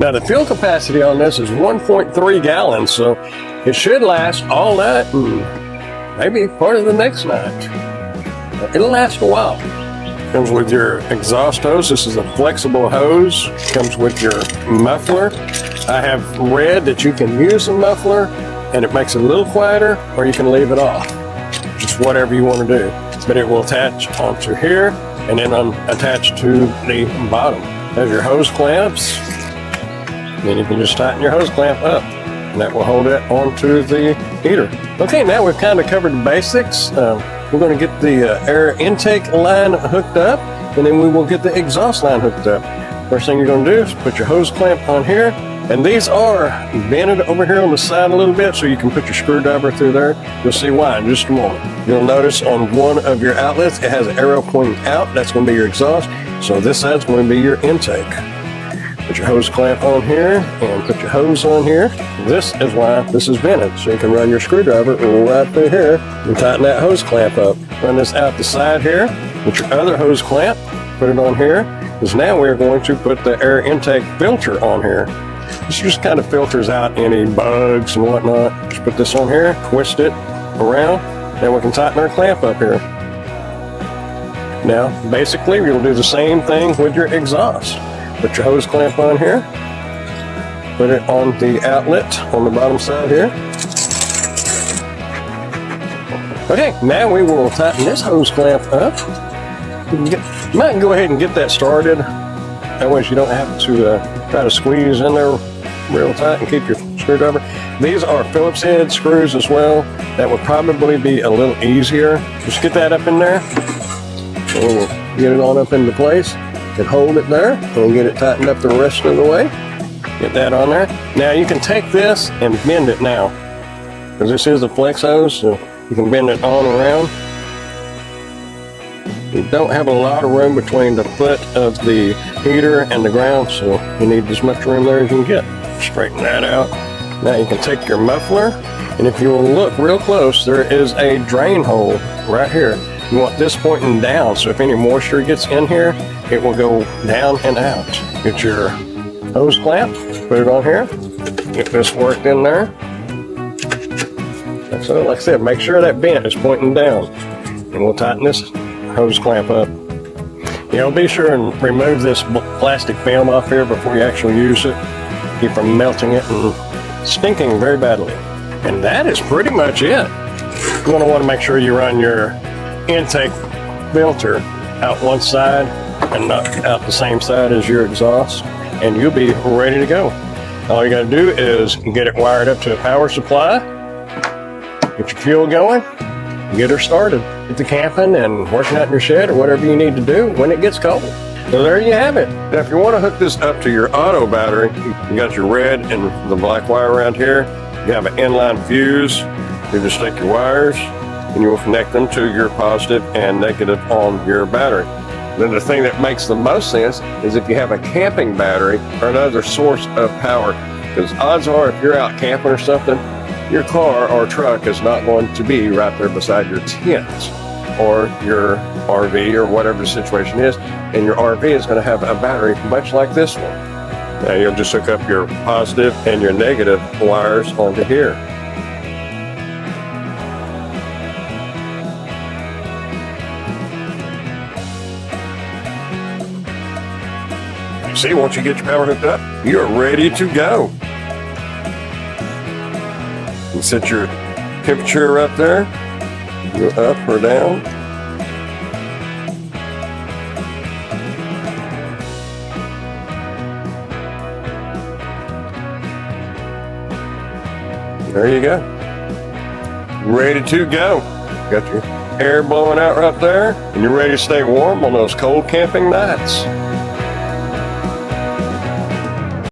Now the fuel capacity on this is 1.3 gallons, so it should last all night and maybe part of the next night. It'll last a while. Comes with your exhaust hose. This is a flexible hose. Comes with your muffler. I have read that you can use the muffler and it makes it a little quieter, or you can leave it off. Just whatever you want to do. But it will attach onto here and then attach to the bottom. There's your hose clamps. Then you can just tighten your hose clamp up, and that will hold it onto the heater. Okay, now we've kind of covered the basics. We're going to get the air intake line hooked up, and then we will get the exhaust line hooked up. First thing you're going to do is put your hose clamp on here, and these are bended over here on the side a little bit, so you can put your screwdriver through there. You'll see why in just a moment. You'll notice on one of your outlets, it has an arrow pointing out. That's going to be your exhaust. So this side's going to be your intake. Put your hose clamp on here and put your hose on here. This is why this is vented, so you can run your screwdriver right through here and tighten that hose clamp up. Run this out the side here with your other hose clamp, put it on here, because now we're going to put the air intake filter on here. This just kind of filters out any bugs and whatnot. Just put this on here, twist it around, then we can tighten our clamp up here. Now, basically, we'll do the same thing with your exhaust. Put your hose clamp on here, put it on the outlet on the bottom side here. Okay, now we will tighten this hose clamp up. You might go ahead and get that started. That way you don't have to try to squeeze in there real tight and keep your screwdriver. These are Phillips head screws as well. That would probably be a little easier. Just get that up in there. And we'll get it on up into place. And hold it there and get it tightened up the rest of the way. Get that on there. Now you can take this and bend it now, because this is a flex hose, so you can bend it on around. You don't have a lot of room between the foot of the heater and the ground, so you need as much room there as you can get. Straighten that out. Now you can take your muffler, and if you will look real close, there is a drain hole right here. You want this pointing down, so if any moisture gets in here, it will go down and out. Get your hose clamp, put it on here, get this worked in there. So like I said, make sure that bent is pointing down, and we'll tighten this hose clamp up. You know, be sure and remove this plastic film off here before you actually use it. Keep from melting it and stinking very badly. And that is pretty much it. You're going to want to make sure you run your intake filter out one side and not out the same side as your exhaust, and you'll be ready to go. All you got to do is get it wired up to a power supply, get your fuel going, get her started. Get the camping and working out in your shed or whatever you need to do when it gets cold. So there you have it. Now if you want to hook this up to your auto battery, you got your red and the black wire around here. You have an inline fuse. You just take your wires and you will connect them to your positive and negative on your battery. Then the thing that makes the most sense is if you have a camping battery or another source of power, because odds are if you're out camping or something, your car or truck is not going to be right there beside your tent or your RV or whatever the situation is, and your RV is going to have a battery much like this one. Now you'll just hook up your positive and your negative wires onto here. See, once you get your power hooked up, you're ready to go. You set your temperature up there, go up or down. There you go. Ready to go. Got your air blowing out right there, and you're ready to stay warm on those cold camping nights.